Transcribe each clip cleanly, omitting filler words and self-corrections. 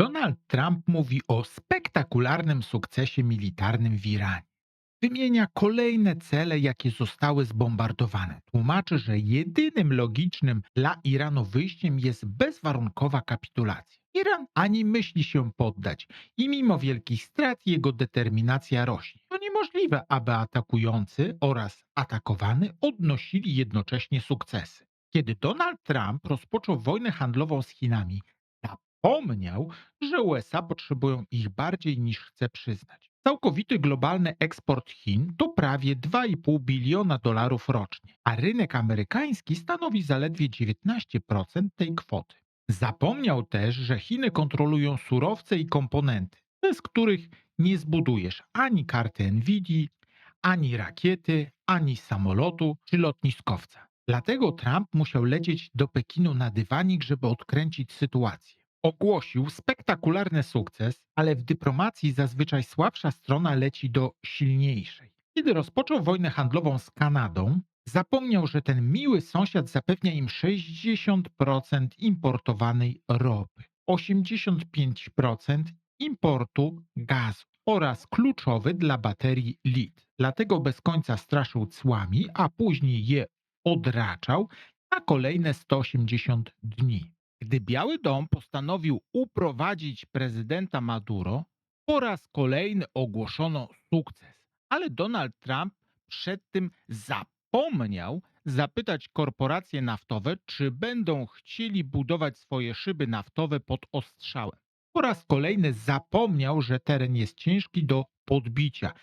Donald Trump mówi o spektakularnym sukcesie militarnym w Iranie. Wymienia kolejne cele, jakie zostały zbombardowane. Tłumaczy, że jedynym logicznym dla Iranu wyjściem jest bezwarunkowa kapitulacja. Iran ani myśli się poddać i mimo wielkich strat jego determinacja rośnie. To niemożliwe, aby atakujący oraz atakowany odnosili jednocześnie sukcesy. Kiedy Donald Trump rozpoczął wojnę handlową z Chinami, zapomniał, że USA potrzebują ich bardziej niż chce przyznać. Całkowity globalny eksport Chin to prawie 2,5 biliona dolarów rocznie, a rynek amerykański stanowi zaledwie 19% tej kwoty. Zapomniał też, że Chiny kontrolują surowce i komponenty, bez których nie zbudujesz ani karty Nvidii, ani rakiety, ani samolotu czy lotniskowca. Dlatego Trump musiał lecieć do Pekinu na dywanik, żeby odkręcić sytuację. Ogłosił spektakularny sukces, ale w dyplomacji zazwyczaj słabsza strona leci do silniejszej. Kiedy rozpoczął wojnę handlową z Kanadą, zapomniał, że ten miły sąsiad zapewnia im 60% importowanej ropy, 85% importu gazu oraz kluczowy dla baterii lit. Dlatego bez końca straszył cłami, a później je odraczał na kolejne 180 dni. Gdy Biały Dom postanowił uprowadzić prezydenta Maduro, po raz kolejny ogłoszono sukces. Ale Donald Trump przed tym zapomniał zapytać korporacje naftowe, czy będą chcieli budować swoje szyby naftowe pod ostrzałem. Po raz kolejny zapomniał, że teren jest ciężki do podbicia.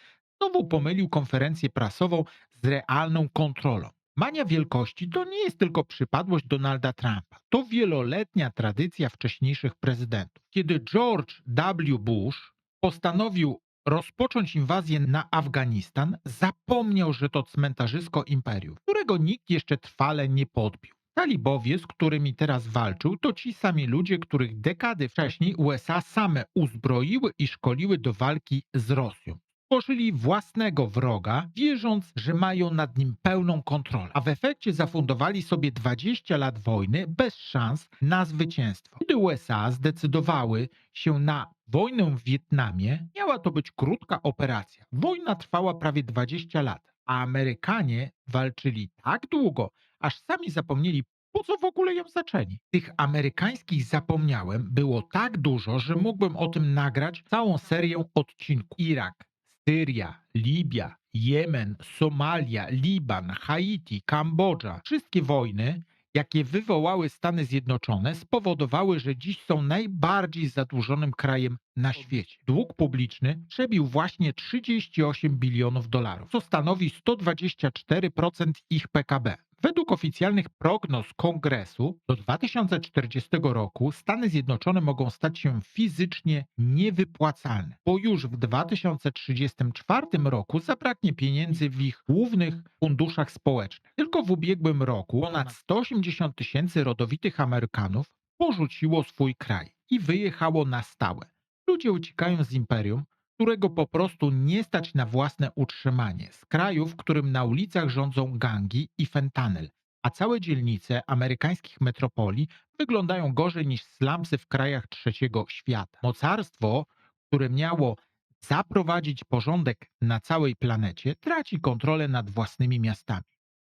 Znowu pomylił konferencję prasową z realną kontrolą. Mania wielkości to nie jest tylko przypadłość Donalda Trumpa. To wieloletnia tradycja wcześniejszych prezydentów. Kiedy George W. Bush postanowił rozpocząć inwazję na Afganistan, zapomniał, że to cmentarzysko imperium, którego nikt jeszcze trwale nie podbił. Talibowie, z którymi teraz walczył, to ci sami ludzie, których dekady wcześniej USA same uzbroiły i szkoliły do walki z Rosją. Stworzyli własnego wroga, wierząc, że mają nad nim pełną kontrolę, a w efekcie zafundowali sobie 20 lat wojny bez szans na zwycięstwo. Kiedy USA zdecydowały się na wojnę w Wietnamie, miała to być krótka operacja. Wojna trwała prawie 20 lat, a Amerykanie walczyli tak długo, aż sami zapomnieli, po co w ogóle ją zaczęli. Tych amerykańskich zapomniałem było tak dużo, że mógłbym o tym nagrać całą serię odcinków. Irak, Syria, Libia, Jemen, Somalia, Liban, Haiti, Kambodża. Wszystkie wojny, jakie wywołały Stany Zjednoczone, spowodowały, że dziś są najbardziej zadłużonym krajem na świecie. Dług publiczny przebił właśnie 38 bilionów dolarów, co stanowi 124% ich PKB. Według oficjalnych prognoz Kongresu do 2040 roku Stany Zjednoczone mogą stać się fizycznie niewypłacalne, bo już w 2034 roku zabraknie pieniędzy w ich głównych funduszach społecznych. Tylko w ubiegłym roku ponad 180 tysięcy rodowitych Amerykanów porzuciło swój kraj i wyjechało na stałe. Ludzie uciekają z imperium, którego po prostu nie stać na własne utrzymanie, z kraju, w którym na ulicach rządzą gangi i fentanyl, a całe dzielnice amerykańskich metropolii wyglądają gorzej niż slumsy w krajach trzeciego świata. Mocarstwo, które miało zaprowadzić porządek na całej planecie, traci kontrolę nad własnymi miastami.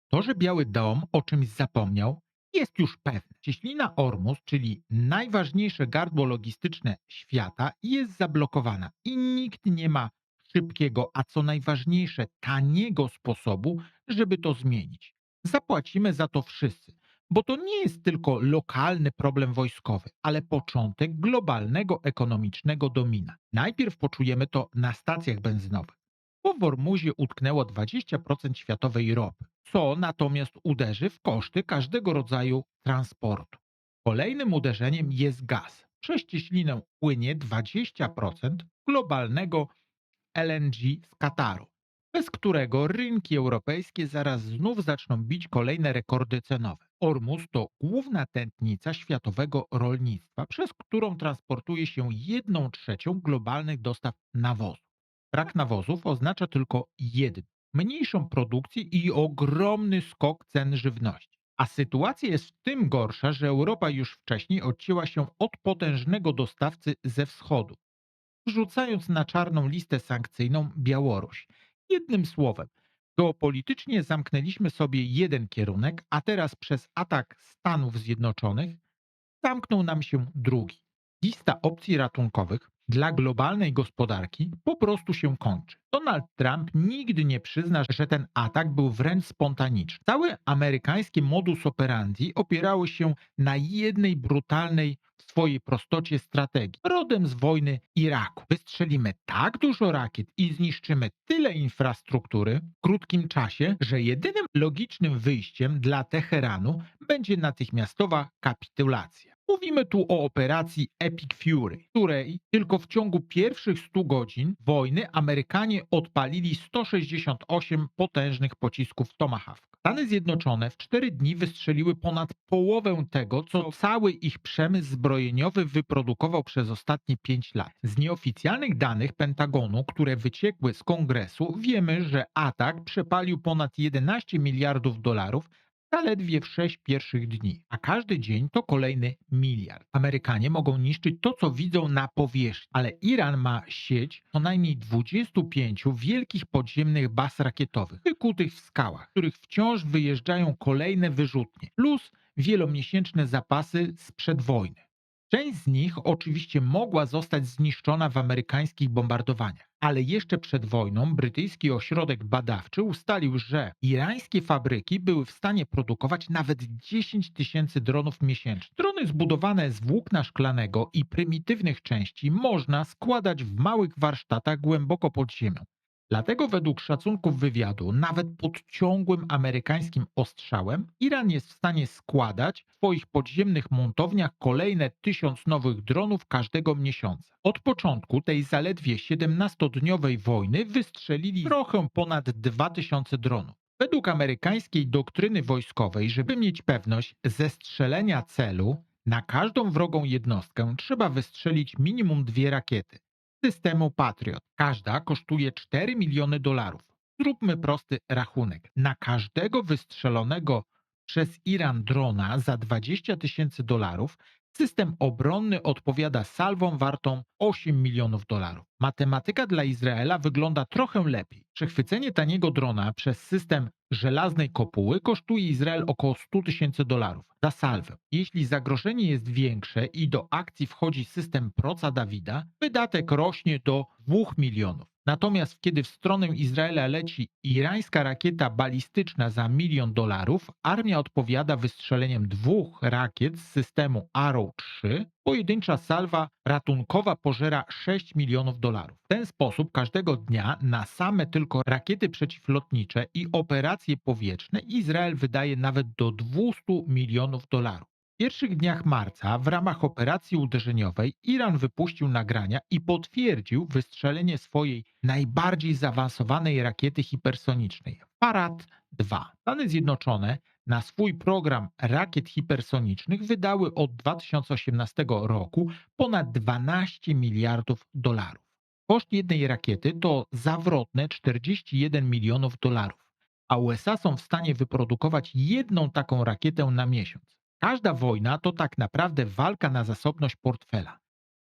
To, że Biały Dom o czymś zapomniał, jest już pewne. Cieśnina Ormus, czyli najważniejsze gardło logistyczne świata, jest zablokowana i nikt nie ma szybkiego, a co najważniejsze, taniego sposobu, żeby to zmienić. Zapłacimy za to wszyscy, bo to nie jest tylko lokalny problem wojskowy, ale początek globalnego ekonomicznego domina. Najpierw poczujemy to na stacjach benzynowych, bo w Ormuzie utknęło 20% światowej ropy, co natomiast uderzy w koszty każdego rodzaju transportu. Kolejnym uderzeniem jest gaz. Przez cieśninę płynie 20% globalnego LNG z Kataru, bez którego rynki europejskie zaraz znów zaczną bić kolejne rekordy cenowe. Ormus to główna tętnica światowego rolnictwa, przez którą transportuje się 1/3 globalnych dostaw nawozu. Brak nawozów oznacza tylko jedno: mniejszą produkcję i ogromny skok cen żywności. A sytuacja jest w tym gorsza, że Europa już wcześniej odcięła się od potężnego dostawcy ze wschodu, wrzucając na czarną listę sankcyjną Białoruś. Jednym słowem, geopolitycznie zamknęliśmy sobie jeden kierunek, a teraz przez atak Stanów Zjednoczonych zamknął nam się drugi. Lista opcji ratunkowych dla globalnej gospodarki po prostu się kończy. Donald Trump nigdy nie przyzna, że ten atak był wręcz spontaniczny. Całe amerykańskie modus operandi opierało się na jednej brutalnej w swojej prostocie strategii, rodem z wojny Iraku. Wystrzelimy tak dużo rakiet i zniszczymy tyle infrastruktury w krótkim czasie, że jedynym logicznym wyjściem dla Teheranu będzie natychmiastowa kapitulacja. Mówimy tu o operacji Epic Fury, której tylko w ciągu pierwszych 100 godzin wojny Amerykanie odpalili 168 potężnych pocisków Tomahawk. Stany Zjednoczone w 4 dni wystrzeliły ponad połowę tego, co cały ich przemysł zbrojeniowy wyprodukował przez ostatnie 5 lat. Z nieoficjalnych danych Pentagonu, które wyciekły z Kongresu, wiemy, że atak przepalił ponad 11 miliardów dolarów zaledwie w 6 pierwszych dni, a każdy dzień to kolejny miliard. Amerykanie mogą niszczyć to, co widzą na powierzchni, ale Iran ma sieć co najmniej 25 wielkich podziemnych baz rakietowych, wykutych w skałach, z których wciąż wyjeżdżają kolejne wyrzutnie, plus wielomiesięczne zapasy sprzed wojny. Część z nich oczywiście mogła zostać zniszczona w amerykańskich bombardowaniach, ale jeszcze przed wojną brytyjski ośrodek badawczy ustalił, że irańskie fabryki były w stanie produkować nawet 10 tysięcy dronów miesięcznie. Drony zbudowane z włókna szklanego i prymitywnych części można składać w małych warsztatach głęboko pod ziemią. Dlatego według szacunków wywiadu, nawet pod ciągłym amerykańskim ostrzałem, Iran jest w stanie składać w swoich podziemnych montowniach kolejne 1000 nowych dronów każdego miesiąca. Od początku tej zaledwie 17-dniowej wojny wystrzelili trochę ponad 2000 dronów. Według amerykańskiej doktryny wojskowej, żeby mieć pewność zestrzelenia celu, na każdą wrogą jednostkę trzeba wystrzelić minimum 2 rakiety systemu Patriot. Każda kosztuje 4 miliony dolarów. Zróbmy prosty rachunek. Na każdego wystrzelonego przez Iran drona za 20 tysięcy dolarów system obronny odpowiada salwą wartą 8 milionów dolarów. Matematyka dla Izraela wygląda trochę lepiej. Przechwycenie taniego drona przez system żelaznej kopuły kosztuje Izrael około 100 tysięcy dolarów za salwę. Jeśli zagrożenie jest większe i do akcji wchodzi system proca Dawida, wydatek rośnie do 2 milionów. Natomiast kiedy w stronę Izraela leci irańska rakieta balistyczna za 1 milion dolarów, armia odpowiada wystrzeleniem 2 rakiet z systemu Arrow 3. Pojedyncza salwa ratunkowa pożera 6 milionów dolarów. W ten sposób każdego dnia na same tylko rakiety przeciwlotnicze i operacje powietrzne Izrael wydaje nawet do 200 milionów dolarów. W pierwszych dniach marca w ramach operacji uderzeniowej Iran wypuścił nagrania i potwierdził wystrzelenie swojej najbardziej zaawansowanej rakiety hipersonicznej Farad 2. Stany Zjednoczone na swój program rakiet hipersonicznych wydały od 2018 roku ponad 12 miliardów dolarów. Koszt jednej rakiety to zawrotne 41 milionów dolarów, a USA są w stanie wyprodukować jedną taką rakietę na miesiąc. Każda wojna to tak naprawdę walka na zasobność portfela,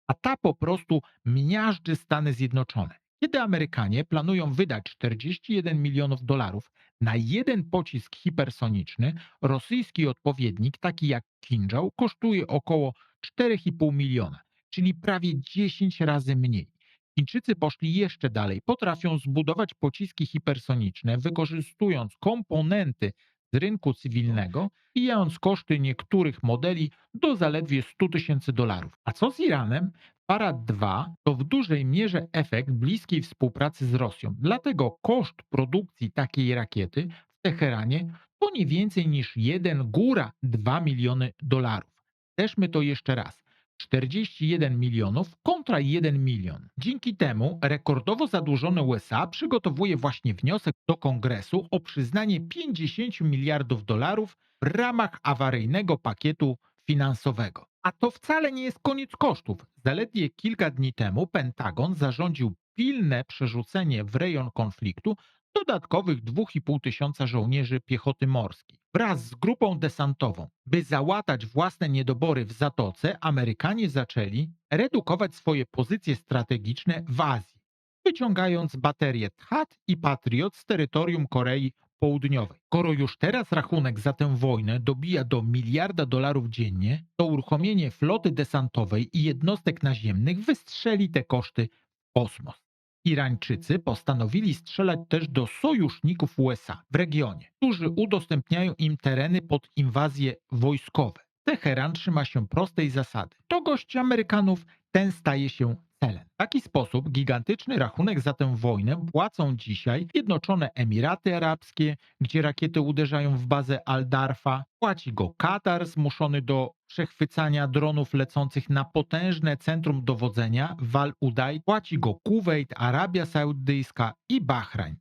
a ta po prostu miażdży Stany Zjednoczone. Kiedy Amerykanie planują wydać 41 milionów dolarów na jeden pocisk hipersoniczny, rosyjski odpowiednik, taki jak Kinżał, kosztuje około 4,5 miliona, czyli prawie 10 razy mniej. Chińczycy poszli jeszcze dalej. Potrafią zbudować pociski hipersoniczne, wykorzystując komponenty z rynku cywilnego, pijając koszty niektórych modeli do zaledwie 100 tysięcy dolarów. A co z Iranem? Farad 2 to w dużej mierze efekt bliskiej współpracy z Rosją. Dlatego koszt produkcji takiej rakiety w Teheranie to nie więcej niż 1, góra 2 miliony dolarów. Weźmy to jeszcze raz. 41 milionów kontra 1 milion. Dzięki temu rekordowo zadłużone USA przygotowuje właśnie wniosek do Kongresu o przyznanie 50 miliardów dolarów w ramach awaryjnego pakietu finansowego. A to wcale nie jest koniec kosztów. Zaledwie kilka dni temu Pentagon zarządził pilne przerzucenie w rejon konfliktu dodatkowych 2,5 tysiąca żołnierzy piechoty morskiej. Wraz z grupą desantową, by załatać własne niedobory w Zatoce, Amerykanie zaczęli redukować swoje pozycje strategiczne w Azji, wyciągając baterie THAAD i Patriot z terytorium Korei Południowej. Skoro już teraz rachunek za tę wojnę dobija do $1 miliarda dziennie, to uruchomienie floty desantowej i jednostek naziemnych wystrzeli te koszty w kosmos. Irańczycy postanowili strzelać też do sojuszników USA w regionie, którzy udostępniają im tereny pod inwazje wojskowe. Teheran trzyma się prostej zasady. To gość Amerykanów, ten staje się celem. W taki sposób gigantyczny rachunek za tę wojnę płacą dzisiaj Zjednoczone Emiraty Arabskie, gdzie rakiety uderzają w bazę Al-Darfa. Płaci go Katar, zmuszony do przechwycania dronów lecących na potężne centrum dowodzenia w Al-Udaid. Płaci go Kuwejt, Arabia Saudyjska i Bahrajn,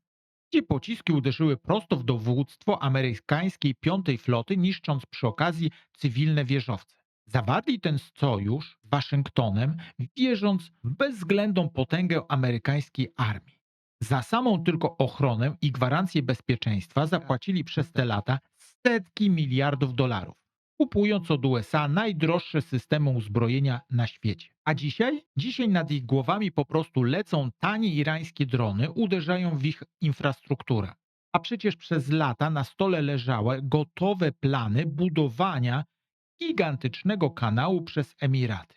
gdzie pociski uderzyły prosto w dowództwo amerykańskiej piątej floty, niszcząc przy okazji cywilne wieżowce. Zawarli ten sojusz z Waszyngtonem, wierząc w bezwzględną potęgę amerykańskiej armii. Za samą tylko ochronę i gwarancję bezpieczeństwa zapłacili przez te lata setki miliardów dolarów, kupując od USA najdroższe systemy uzbrojenia na świecie. A dzisiaj? Dzisiaj nad ich głowami po prostu lecą tanie irańskie drony, uderzają w ich infrastrukturę. A przecież przez lata na stole leżały gotowe plany budowania gigantycznego kanału przez Emiraty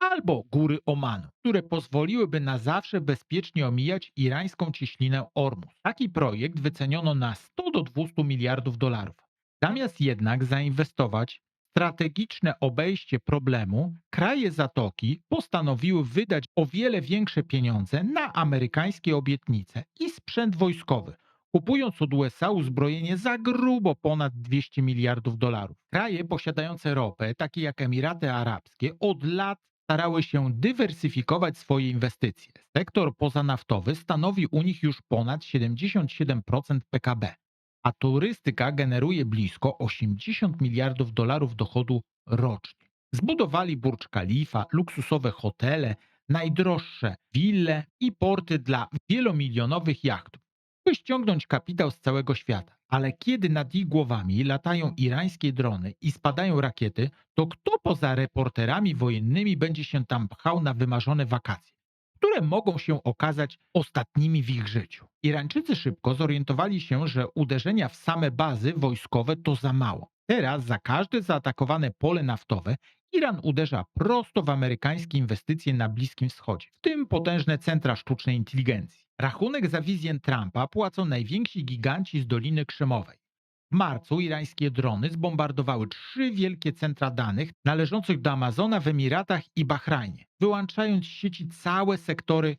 albo góry Omanu, które pozwoliłyby na zawsze bezpiecznie omijać irańską cieśninę Ormus. Taki projekt wyceniono na 100 do 200 miliardów dolarów. Zamiast jednak zainwestować w strategiczne obejście problemu, kraje Zatoki postanowiły wydać o wiele większe pieniądze na amerykańskie obietnice i sprzęt wojskowy, kupując od USA uzbrojenie za grubo ponad 200 miliardów dolarów. Kraje posiadające ropę, takie jak Emiraty Arabskie, od lat starały się dywersyfikować swoje inwestycje. Sektor pozanaftowy stanowi u nich już ponad 77% PKB, a turystyka generuje blisko 80 miliardów dolarów dochodu rocznie. Zbudowali Burcz Khalifa, luksusowe hotele, najdroższe wille i porty dla wielomilionowych jachtów, by ściągnąć kapitał z całego świata. Ale kiedy nad ich głowami latają irańskie drony i spadają rakiety, to kto poza reporterami wojennymi będzie się tam pchał na wymarzone wakacje, które mogą się okazać ostatnimi w ich życiu? Irańczycy szybko zorientowali się, że uderzenia w same bazy wojskowe to za mało. Teraz za każde zaatakowane pole naftowe Iran uderza prosto w amerykańskie inwestycje na Bliskim Wschodzie, w tym potężne centra sztucznej inteligencji. Rachunek za wizję Trumpa płacą najwięksi giganci z Doliny Krzemowej. W marcu irańskie drony zbombardowały 3 wielkie centra danych należących do Amazona w Emiratach i Bahrajnie, wyłączając z sieci całe sektory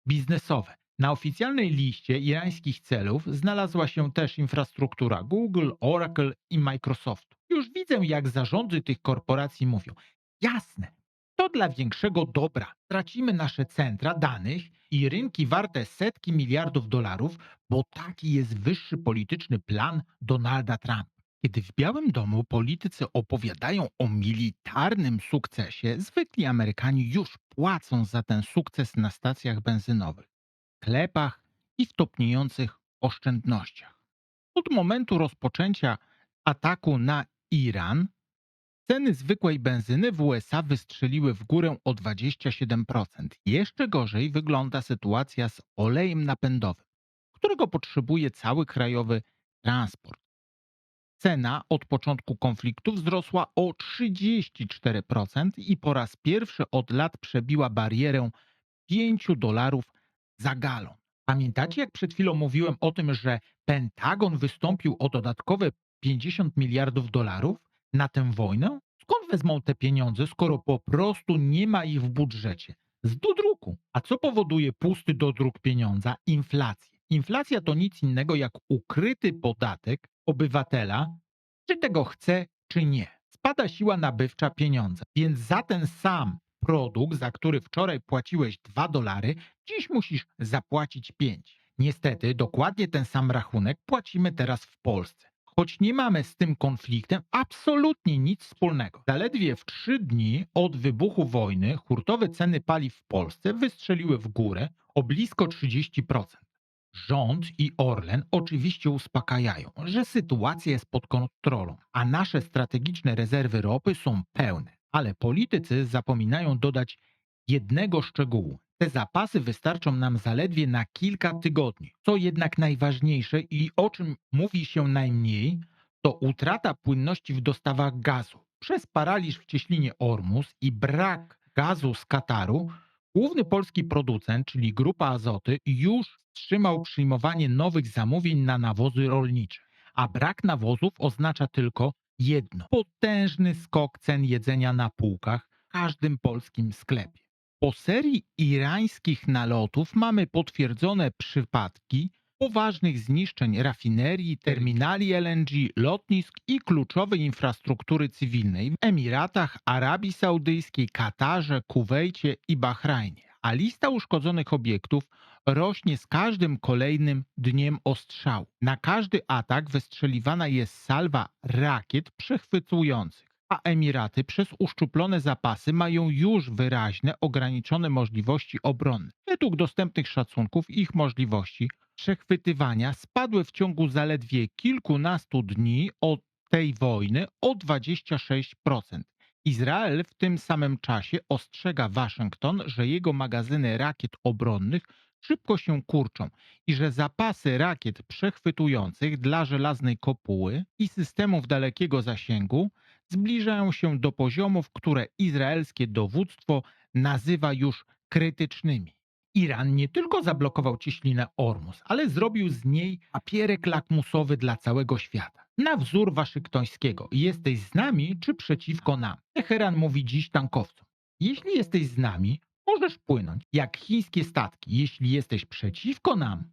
biznesowe. Na oficjalnej liście irańskich celów znalazła się też infrastruktura Google, Oracle i Microsoftu. Już widzę, jak zarządy tych korporacji mówią: jasne, to dla większego dobra. Tracimy nasze centra danych i rynki warte setki miliardów dolarów, bo taki jest wyższy polityczny plan Donalda Trumpa. Kiedy w Białym Domu politycy opowiadają o militarnym sukcesie, zwykli Amerykanie już płacą za ten sukces na stacjach benzynowych, sklepach i w topniejących oszczędnościach. Od momentu rozpoczęcia ataku na Iran ceny zwykłej benzyny w USA wystrzeliły w górę o 27%. Jeszcze gorzej wygląda sytuacja z olejem napędowym, którego potrzebuje cały krajowy transport. Cena od początku konfliktu wzrosła o 34% i po raz pierwszy od lat przebiła barierę $5 za galon. Pamiętacie, jak przed chwilą mówiłem o tym, że Pentagon wystąpił o dodatkowe 50 miliardów dolarów na tę wojnę? Skąd wezmą te pieniądze, skoro po prostu nie ma ich w budżecie? Z dodruku. A co powoduje pusty dodruk pieniądza? Inflację. Inflacja to nic innego jak ukryty podatek obywatela, czy tego chce, czy nie. Spada siła nabywcza pieniądza, więc za ten sam produkt, za który wczoraj płaciłeś $2, dziś musisz zapłacić 5. Niestety, dokładnie ten sam rachunek płacimy teraz w Polsce. Choć nie mamy z tym konfliktem absolutnie nic wspólnego. Zaledwie w 3 dni od wybuchu wojny hurtowe ceny paliw w Polsce wystrzeliły w górę o blisko 30%. Rząd i Orlen oczywiście uspokajają, że sytuacja jest pod kontrolą, a nasze strategiczne rezerwy ropy są pełne. Ale politycy zapominają dodać jednego szczegółu. Te zapasy wystarczą nam zaledwie na kilka tygodni. Co jednak najważniejsze i o czym mówi się najmniej, to utrata płynności w dostawach gazu. Przez paraliż w cieśninie Ormus i brak gazu z Kataru, główny polski producent, czyli Grupa Azoty, już wstrzymał przyjmowanie nowych zamówień na nawozy rolnicze. A brak nawozów oznacza tylko jedno: potężny skok cen jedzenia na półkach w każdym polskim sklepie. Po serii irańskich nalotów mamy potwierdzone przypadki poważnych zniszczeń rafinerii, terminali LNG, lotnisk i kluczowej infrastruktury cywilnej w Emiratach, Arabii Saudyjskiej, Katarze, Kuwejcie i Bahrajnie. A lista uszkodzonych obiektów rośnie z każdym kolejnym dniem ostrzału. Na każdy atak wystrzeliwana jest salwa rakiet przechwytujących, a Emiraty przez uszczuplone zapasy mają już wyraźne, ograniczone możliwości obronne. Według dostępnych szacunków ich możliwości przechwytywania spadły w ciągu zaledwie kilkunastu dni od tej wojny o 26%. Izrael w tym samym czasie ostrzega Waszyngton, że jego magazyny rakiet obronnych szybko się kurczą i że zapasy rakiet przechwytujących dla żelaznej kopuły i systemów dalekiego zasięgu zbliżają się do poziomów, które izraelskie dowództwo nazywa już krytycznymi. Iran nie tylko zablokował cieśninę Ormus, ale zrobił z niej papierek lakmusowy dla całego świata. Na wzór waszyngtońskiego: jesteś z nami czy przeciwko nam? Teheran mówi dziś tankowcom: jeśli jesteś z nami, możesz płynąć jak chińskie statki. Jeśli jesteś przeciwko nam,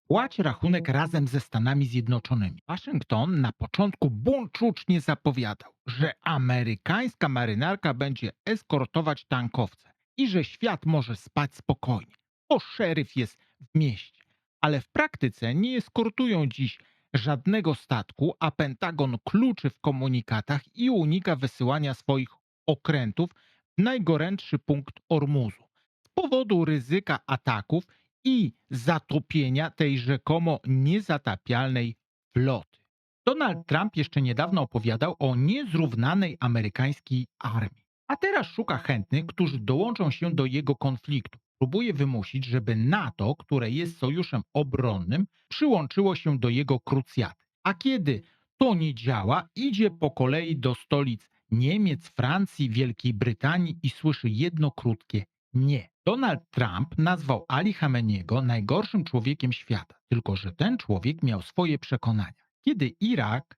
płać rachunek razem ze Stanami Zjednoczonymi. Waszyngton na początku buńczucznie zapowiadał, że amerykańska marynarka będzie eskortować tankowce i że świat może spać spokojnie, bo szeryf jest w mieście. Ale w praktyce nie eskortują dziś żadnego statku, a Pentagon kluczy w komunikatach i unika wysyłania swoich okrętów w najgorętszy punkt Ormuzu z powodu ryzyka ataków i zatopienia tej rzekomo niezatapialnej floty. Donald Trump jeszcze niedawno opowiadał o niezrównanej amerykańskiej armii, a teraz szuka chętnych, którzy dołączą się do jego konfliktu. Próbuje wymusić, żeby NATO, które jest sojuszem obronnym, przyłączyło się do jego krucjaty. A kiedy to nie działa, idzie po kolei do stolic Niemiec, Francji, Wielkiej Brytanii i słyszy jedno krótkie nie. Donald Trump nazwał Ali Chameneiego najgorszym człowiekiem świata, tylko że ten człowiek miał swoje przekonania. Kiedy Irak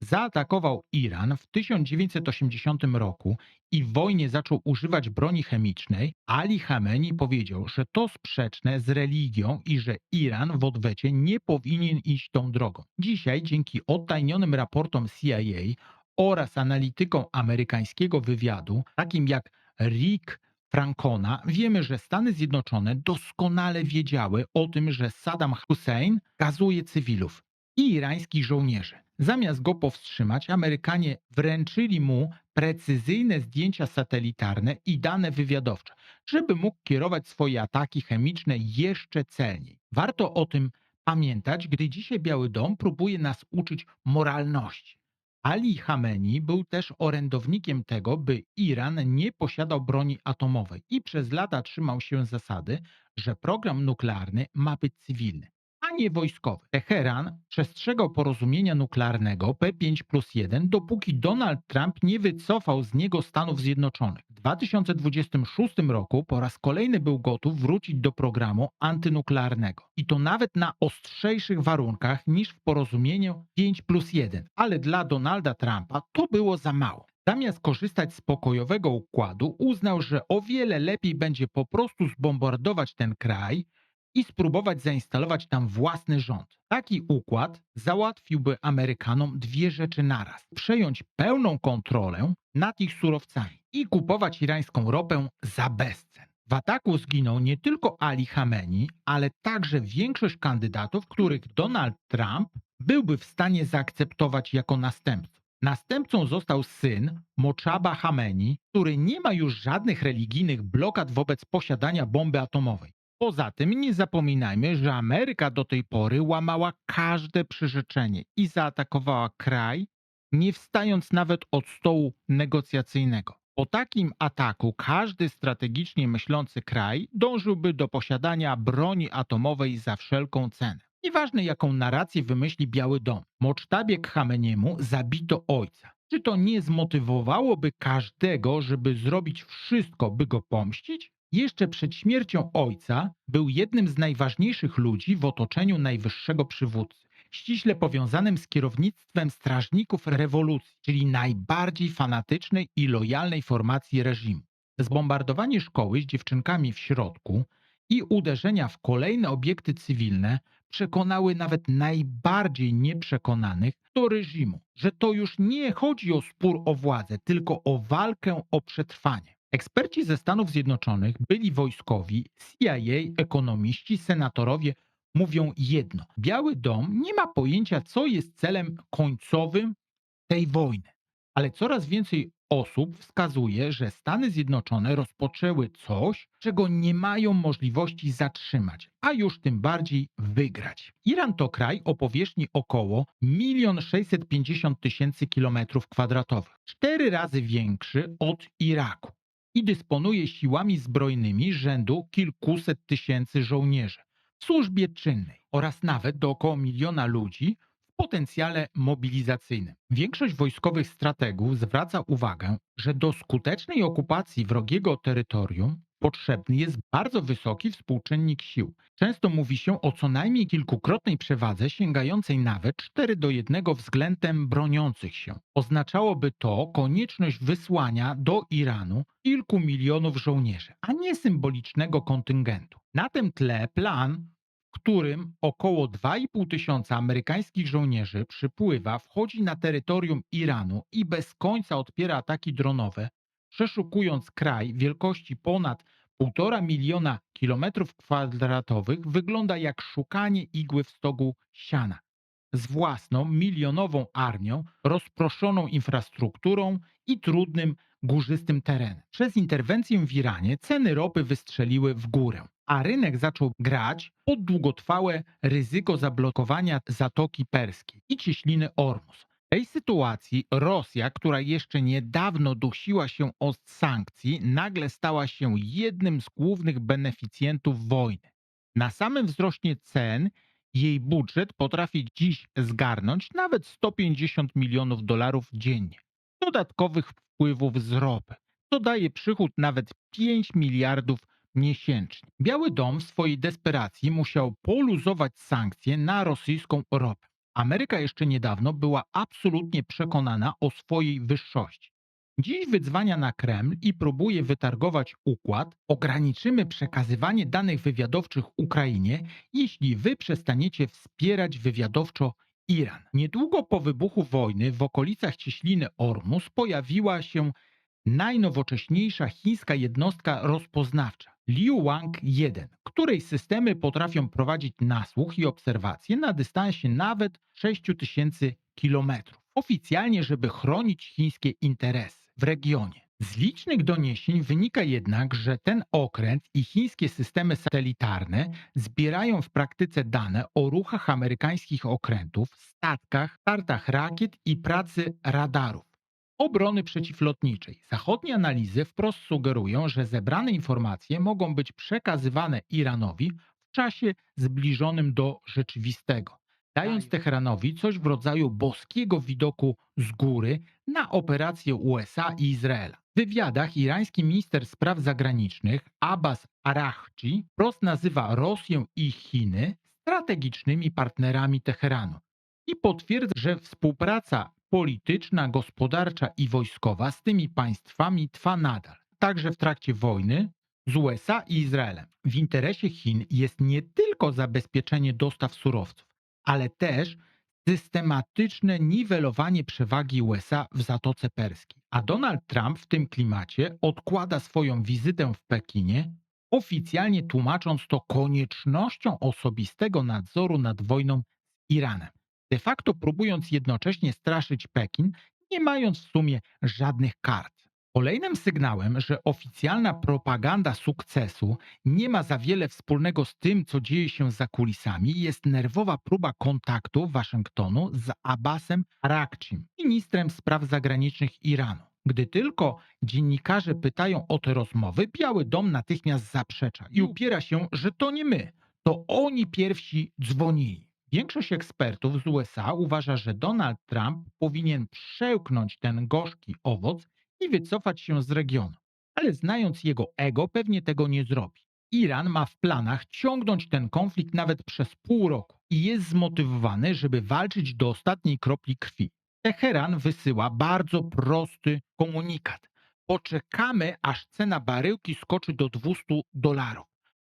zaatakował Iran w 1980 roku i w wojnie zaczął używać broni chemicznej, Ali Chamenei powiedział, że to sprzeczne z religią i że Iran w odwecie nie powinien iść tą drogą. Dzisiaj dzięki odtajnionym raportom CIA oraz analitykom amerykańskiego wywiadu, takim jak Rick Francona, wiemy, że Stany Zjednoczone doskonale wiedziały o tym, że Saddam Hussein gazuje cywilów i irańskich żołnierzy. Zamiast go powstrzymać, Amerykanie wręczyli mu precyzyjne zdjęcia satelitarne i dane wywiadowcze, żeby mógł kierować swoje ataki chemiczne jeszcze celniej. Warto o tym pamiętać, gdy dzisiaj Biały Dom próbuje nas uczyć moralności. Ali Chamenei był też orędownikiem tego, by Iran nie posiadał broni atomowej i przez lata trzymał się zasady, że program nuklearny ma być cywilny, a nie wojskowy. Teheran przestrzegał porozumienia nuklearnego P5+1, dopóki Donald Trump nie wycofał z niego Stanów Zjednoczonych. W 2026 roku po raz kolejny był gotów wrócić do programu antynuklearnego. I to nawet na ostrzejszych warunkach niż w porozumieniu 5+1. Ale dla Donalda Trumpa to było za mało. Zamiast korzystać z pokojowego układu, uznał, że o wiele lepiej będzie po prostu zbombardować ten kraj i spróbować zainstalować tam własny rząd. Taki układ załatwiłby Amerykanom dwie rzeczy naraz: przejąć pełną kontrolę nad ich surowcami i kupować irańską ropę za bezcen. W ataku zginął nie tylko Ali Chamenei, ale także większość kandydatów, których Donald Trump byłby w stanie zaakceptować jako następców. Następcą został syn Moczaba Chamenei, który nie ma już żadnych religijnych blokad wobec posiadania bomby atomowej. Poza tym nie zapominajmy, że Ameryka do tej pory łamała każde przyrzeczenie i zaatakowała kraj, nie wstając nawet od stołu negocjacyjnego. Po takim ataku każdy strategicznie myślący kraj dążyłby do posiadania broni atomowej za wszelką cenę. Nieważne jaką narrację wymyśli Biały Dom, Mocztabie Khameneiemu zabito ojca. Czy to nie zmotywowałoby każdego, żeby zrobić wszystko, by go pomścić? Jeszcze przed śmiercią ojca był jednym z najważniejszych ludzi w otoczeniu najwyższego przywódcy, ściśle powiązanym z kierownictwem strażników rewolucji, czyli najbardziej fanatycznej i lojalnej formacji reżimu. Zbombardowanie szkoły z dziewczynkami w środku i uderzenia w kolejne obiekty cywilne przekonały nawet najbardziej nieprzekonanych do reżimu, że to już nie chodzi o spór o władzę, tylko o walkę o przetrwanie. Eksperci ze Stanów Zjednoczonych, byli wojskowi, CIA, ekonomiści, senatorowie mówią jedno. Biały Dom nie ma pojęcia, co jest celem końcowym tej wojny. Ale coraz więcej osób wskazuje, że Stany Zjednoczone rozpoczęły coś, czego nie mają możliwości zatrzymać, a już tym bardziej wygrać. Iran to kraj o powierzchni około 1 650 000 km², 4 razy większy od Iraku i dysponuje siłami zbrojnymi rzędu kilkuset tysięcy żołnierzy w służbie czynnej oraz nawet do około 1 000 000 ludzi w potencjale mobilizacyjnym. Większość wojskowych strategów zwraca uwagę, że do skutecznej okupacji wrogiego terytorium potrzebny jest bardzo wysoki współczynnik sił. Często mówi się o co najmniej kilkukrotnej przewadze sięgającej nawet 4:1 względem broniących się. Oznaczałoby to konieczność wysłania do Iranu kilku milionów żołnierzy, a nie symbolicznego kontyngentu. Na tym tle plan, w którym około 2,5 tysiąca amerykańskich żołnierzy przypływa, wchodzi na terytorium Iranu i bez końca odpiera ataki dronowe, przeszukując kraj wielkości ponad 1,5 miliona km², wygląda jak szukanie igły w stogu siana. Z własną milionową armią, rozproszoną infrastrukturą i trudnym górzystym terenem. Przez interwencję w Iranie ceny ropy wystrzeliły w górę, a rynek zaczął grać pod długotrwałe ryzyko zablokowania Zatoki Perskiej i cieśniny Ormus. W tej sytuacji Rosja, która jeszcze niedawno dusiła się od sankcji, nagle stała się jednym z głównych beneficjentów wojny. Na samym wzroście cen jej budżet potrafi dziś zgarnąć nawet 150 milionów dolarów dziennie dodatkowych wpływów z ropy. To daje przychód nawet 5 miliardów miesięcznie. Biały Dom w swojej desperacji musiał poluzować sankcje na rosyjską ropę. Ameryka jeszcze niedawno była absolutnie przekonana o swojej wyższości. Dziś wydzwania na Kreml i próbuje wytargować układ: ograniczymy przekazywanie danych wywiadowczych Ukrainie, jeśli wy przestaniecie wspierać wywiadowczo Iran. Niedługo po wybuchu wojny w okolicach cieśniny Ormus pojawiła się najnowocześniejsza chińska jednostka rozpoznawcza Liu Wang-1, której systemy potrafią prowadzić nasłuch i obserwacje na dystansie nawet 6000 km. Oficjalnie, żeby chronić chińskie interesy w regionie. Z licznych doniesień wynika jednak, że ten okręt i chińskie systemy satelitarne zbierają w praktyce dane o ruchach amerykańskich okrętów, statkach, startach rakiet i pracy radarów obrony przeciwlotniczej. Zachodnie analizy wprost sugerują, że zebrane informacje mogą być przekazywane Iranowi w czasie zbliżonym do rzeczywistego, dając Teheranowi coś w rodzaju boskiego widoku z góry na operacje USA i Izraela. W wywiadach irański minister spraw zagranicznych Abbas Araghchi wprost nazywa Rosję i Chiny strategicznymi partnerami Teheranu i potwierdza, że współpraca polityczna, gospodarcza i wojskowa z tymi państwami trwa nadal, także w trakcie wojny z USA i Izraelem. W interesie Chin jest nie tylko zabezpieczenie dostaw surowców, ale też systematyczne niwelowanie przewagi USA w Zatoce Perskiej. A Donald Trump w tym klimacie odkłada swoją wizytę w Pekinie, oficjalnie tłumacząc to koniecznością osobistego nadzoru nad wojną z Iranem, de facto próbując jednocześnie straszyć Pekin, nie mając w sumie żadnych kart. Kolejnym sygnałem, że oficjalna propaganda sukcesu nie ma za wiele wspólnego z tym, co dzieje się za kulisami, jest nerwowa próba kontaktu Waszyngtonu z Abbasem Araghchim, ministrem spraw zagranicznych Iranu. Gdy tylko dziennikarze pytają o te rozmowy, Biały Dom natychmiast zaprzecza i upiera się, że to nie my, to oni pierwsi dzwonili. Większość ekspertów z USA uważa, że Donald Trump powinien przełknąć ten gorzki owoc i wycofać się z regionu. Ale znając jego ego, pewnie tego nie zrobi. Iran ma w planach ciągnąć ten konflikt nawet przez pół roku i jest zmotywowany, żeby walczyć do ostatniej kropli krwi. Teheran wysyła bardzo prosty komunikat. Poczekamy, aż cena baryłki skoczy do $200.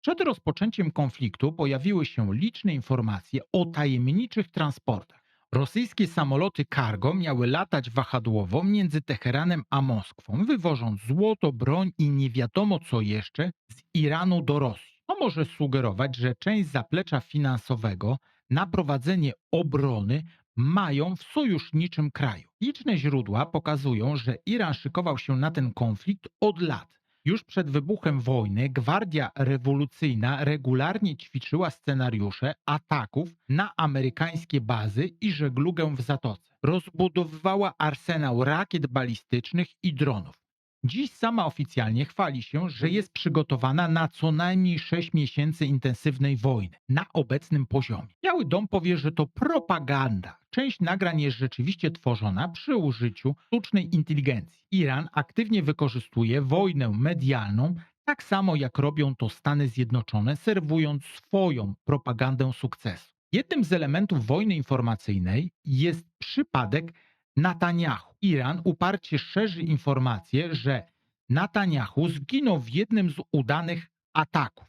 Przed rozpoczęciem konfliktu pojawiły się liczne informacje o tajemniczych transportach. Rosyjskie samoloty cargo miały latać wahadłowo między Teheranem a Moskwą, wywożąc złoto, broń i nie wiadomo co jeszcze z Iranu do Rosji. To może sugerować, że część zaplecza finansowego na prowadzenie obrony mają w sojuszniczym kraju. Liczne źródła pokazują, że Iran szykował się na ten konflikt od lat. Już przed wybuchem wojny Gwardia Rewolucyjna regularnie ćwiczyła scenariusze ataków na amerykańskie bazy i żeglugę w Zatoce. Rozbudowywała arsenał rakiet balistycznych i dronów. Dziś sama oficjalnie chwali się, że jest przygotowana na co najmniej 6 miesięcy intensywnej wojny na obecnym poziomie. Biały Dom powie, że to propaganda. Część nagrań jest rzeczywiście tworzona przy użyciu sztucznej inteligencji. Iran aktywnie wykorzystuje wojnę medialną, tak samo jak robią to Stany Zjednoczone, serwując swoją propagandę sukcesu. Jednym z elementów wojny informacyjnej jest przypadek Netanyahu. Iran uparcie szerzy informację, że Netanyahu zginął w jednym z udanych ataków.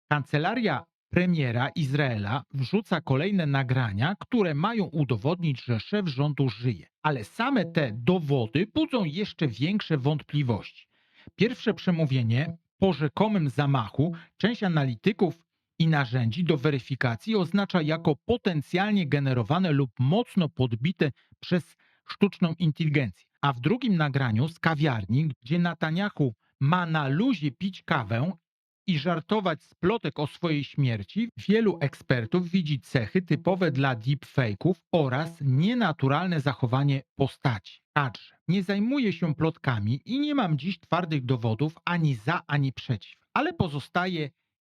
Kancelaria premiera Izraela wrzuca kolejne nagrania, które mają udowodnić, że szef rządu żyje. Ale same te dowody budzą jeszcze większe wątpliwości. Pierwsze przemówienie po rzekomym zamachu część analityków i narzędzi do weryfikacji oznacza jako potencjalnie generowane lub mocno podbite przez sztuczną inteligencję. A w drugim nagraniu z kawiarni, gdzie Netanyahu ma na luzie pić kawę i żartować z plotek o swojej śmierci, wielu ekspertów widzi cechy typowe dla deepfake'ów oraz nienaturalne zachowanie postaci. Także nie zajmuję się plotkami i nie mam dziś twardych dowodów ani za, ani przeciw. Ale pozostaje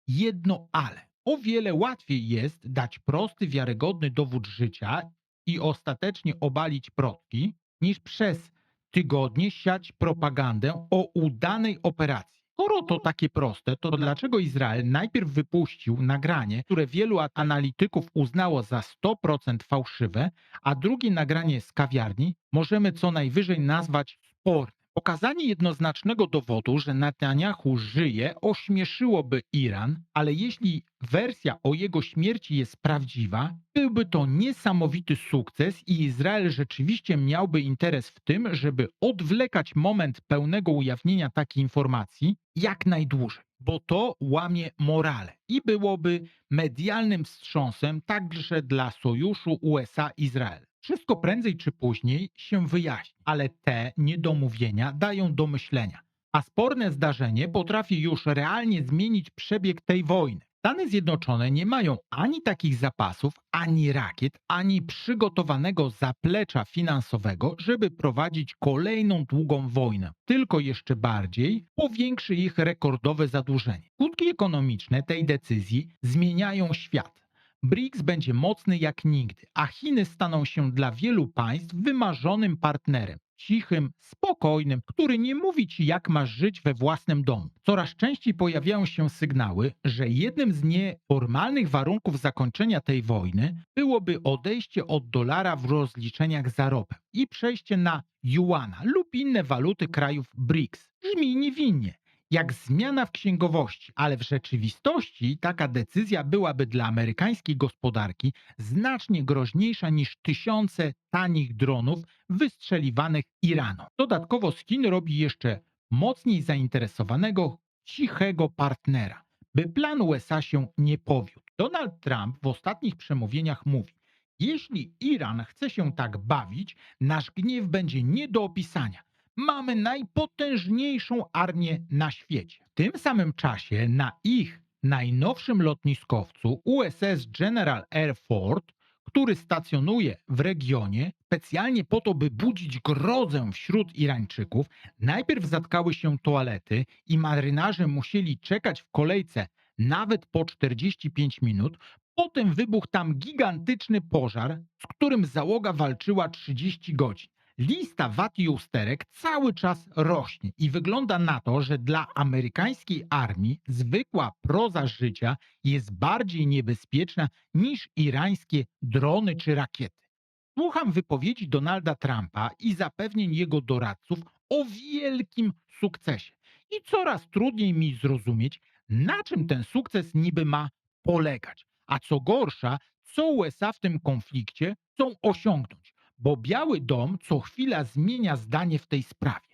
jedno ale. O wiele łatwiej jest dać prosty, wiarygodny dowód życia i ostatecznie obalić plotki, niż przez tygodnie siać propagandę o udanej operacji. Skoro to takie proste, to dlaczego Izrael najpierw wypuścił nagranie, które wielu analityków uznało za 100% fałszywe, a drugie nagranie z kawiarni możemy co najwyżej nazwać sporne? Pokazanie jednoznacznego dowodu, że Netanyahu żyje, ośmieszyłoby Iran, ale jeśli wersja o jego śmierci jest prawdziwa, byłby to niesamowity sukces i Izrael rzeczywiście miałby interes w tym, żeby odwlekać moment pełnego ujawnienia takiej informacji jak najdłużej, bo to łamie morale i byłoby medialnym wstrząsem także dla sojuszu USA-Izrael. Wszystko prędzej czy później się wyjaśni, ale te niedomówienia dają do myślenia. A sporne zdarzenie potrafi już realnie zmienić przebieg tej wojny. Stany Zjednoczone nie mają ani takich zapasów, ani rakiet, ani przygotowanego zaplecza finansowego, żeby prowadzić kolejną długą wojnę. Tylko jeszcze bardziej powiększy ich rekordowe zadłużenie. Skutki ekonomiczne tej decyzji zmieniają świat. BRICS będzie mocny jak nigdy, a Chiny staną się dla wielu państw wymarzonym partnerem. Cichym, spokojnym, który nie mówi ci jak masz żyć we własnym domu. Coraz częściej pojawiają się sygnały, że jednym z nieformalnych warunków zakończenia tej wojny byłoby odejście od dolara w rozliczeniach za ropę i przejście na juana lub inne waluty krajów BRICS. Brzmi niewinnie, jak zmiana w księgowości, ale w rzeczywistości taka decyzja byłaby dla amerykańskiej gospodarki znacznie groźniejsza niż tysiące tanich dronów wystrzeliwanych Iranom. Dodatkowo z Chin robi jeszcze mocniej zainteresowanego, cichego partnera, by plan USA się nie powiódł. Donald Trump w ostatnich przemówieniach mówi: jeśli Iran chce się tak bawić, nasz gniew będzie nie do opisania. mamy najpotężniejszą armię na świecie. W tym samym czasie na ich najnowszym lotniskowcu USS General Air Ford, który stacjonuje w regionie specjalnie po to, by budzić grozę wśród Irańczyków, najpierw zatkały się toalety i marynarze musieli czekać w kolejce nawet po 45 minut. Potem wybuchł tam gigantyczny pożar, z którym załoga walczyła 30 godzin. Lista wad i usterek cały czas rośnie i wygląda na to, że dla amerykańskiej armii zwykła proza życia jest bardziej niebezpieczna niż irańskie drony czy rakiety. Słucham wypowiedzi Donalda Trumpa i zapewnień jego doradców o wielkim sukcesie. I coraz trudniej mi zrozumieć, na czym ten sukces niby ma polegać. A co gorsza, co USA w tym konflikcie chcą osiągnąć, bo Biały Dom co chwila zmienia zdanie w tej sprawie.